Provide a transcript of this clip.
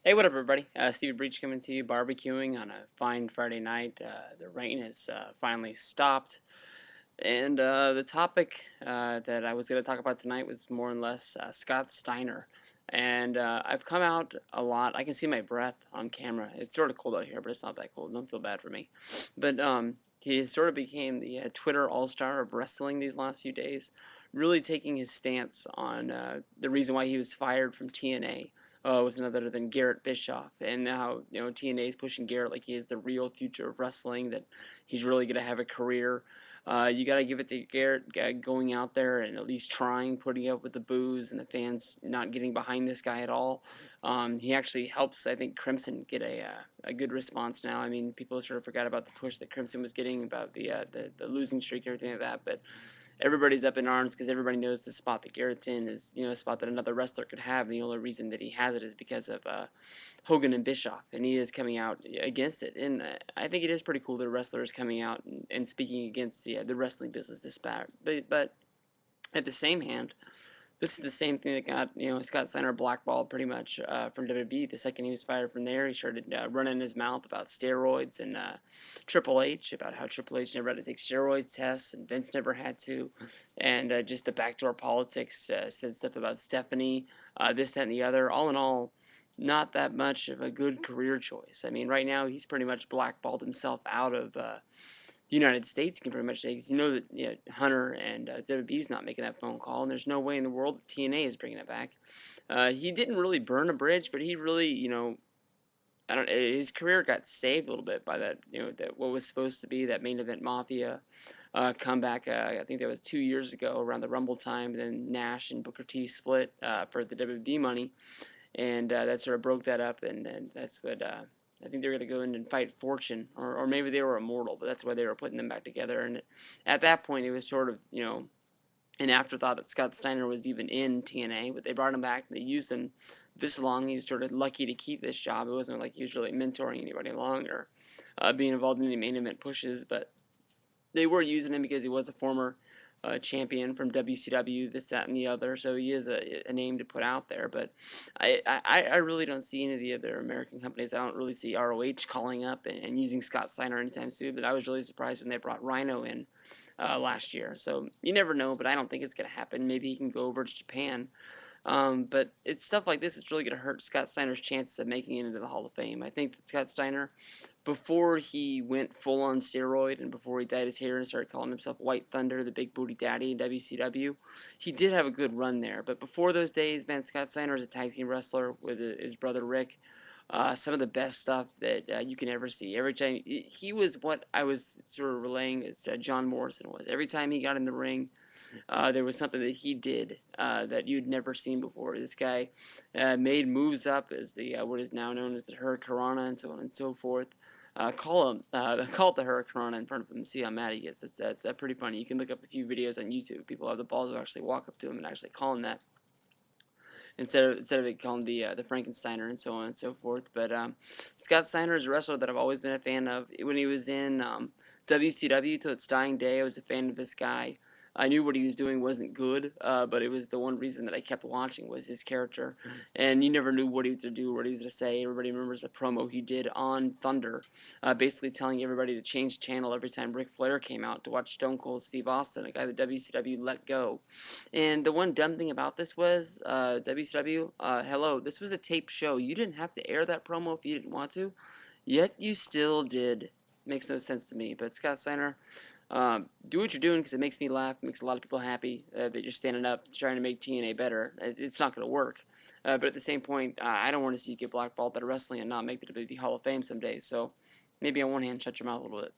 Hey, what up, everybody? Stevie Breech coming to you, barbecuing on a fine Friday night. The rain has finally stopped, and the topic that I was going to talk about tonight was more or less Scott Steiner. And I've come out a lot. I can see my breath on camera. It's sort of cold out here, but it's not that cold. Don't feel bad for me. But he sort of became the Twitter all-star of wrestling these last few days, really taking his stance on the reason why he was fired from TNA. Was none other than Garrett Bischoff, and now TNA is pushing Garrett like he is the real future of wrestling. That he's really going to have a career. You got to give it to Garrett going out there and at least trying, putting up with the boos and the fans not getting behind this guy at all. He actually helps, I think, Crimson get a good response now. I mean, people sort of forgot about the push that Crimson was getting about the losing streak and everything like that, but everybody's up in arms because everybody knows the spot that Garrett's in is a spot that another wrestler could have. And the only reason that he has it is because of Hogan and Bischoff, and he is coming out against it. And I think it is pretty cool that a wrestler is coming out and speaking against the wrestling business this bad. But at the same hand, this is the same thing that got Scott Steiner blackballed pretty much from WWE. The second he was fired from there, he started running his mouth about steroids and Triple H, about how Triple H never had to take steroid tests and Vince never had to, and just the backdoor politics. Said stuff about Stephanie, this, that, and the other. All in all, not that much of a good career choice. I mean, right now he's pretty much blackballed himself out of the United States. You can pretty much say, because that Hunter and WWE's not making that phone call, and there's no way in the world that TNA is bringing it back. He didn't really burn a bridge, but he really, I don't. His career got saved a little bit by that, that what was supposed to be that main event Mafia comeback. I think that was 2 years ago around the Rumble time. And then Nash and Booker T split for the WWE money, and that sort of broke that up, and that's what. I think they were going to go in and fight Fortune, or maybe they were Immortal, but that's why they were putting them back together. And at that point, it was sort of, an afterthought that Scott Steiner was even in TNA, but they brought him back. They used him this long. He was sort of lucky to keep this job. It wasn't like he was really mentoring anybody along or being involved in any main event pushes, but they were using him because he was a former champion from WCW, this, that, and the other. So he is a name to put out there. But I really don't see any of the other American companies. I don't really see ROH calling up and using Scott Steiner anytime soon. But I was really surprised when they brought Rhino in last year. So you never know, but I don't think it's going to happen. Maybe he can go over to Japan. But it's stuff like this that's really going to hurt Scott Steiner's chances of making it into the Hall of Fame. I think that Scott Steiner, before he went full on steroid and before he dyed his hair and started calling himself White Thunder, the Big Booty Daddy in WCW, he did have a good run there. But before those days, man, Scott Steiner was a tag team wrestler with his brother Rick. Some of the best stuff that you can ever see. Every time he was what I was sort of relaying as John Morrison was. Every time he got in the ring, there was something that he did that you'd never seen before. This guy made moves up as the what is now known as the Hurricanrana and so on and so forth. Call it the Hurricanrana in front of him and see how mad he gets. That's pretty funny. You can look up a few videos on YouTube. People have the balls to actually walk up to him and actually call him that instead of it calling the Frankensteiner and so on and so forth. But Scott Steiner is a wrestler that I've always been a fan of. When he was in WCW till its dying day, I was a fan of this guy. I knew what he was doing wasn't good, but it was the one reason that I kept watching was his character. And you never knew what he was going to do, what he was going to say. Everybody remembers a promo he did on Thunder, basically telling everybody to change channel every time Ric Flair came out to watch Stone Cold Steve Austin, a guy that WCW let go. And the one dumb thing about this was, WCW, hello, this was a taped show. You didn't have to air that promo if you didn't want to, yet you still did. Makes no sense to me. But Scott Steiner, do what you're doing because it makes me laugh. It makes a lot of people happy that you're standing up trying to make TNA better. It's not going to work. But at the same point, I don't want to see you get blackballed out of wrestling and not make the WWE Hall of Fame someday. So maybe on one hand, shut your mouth a little bit.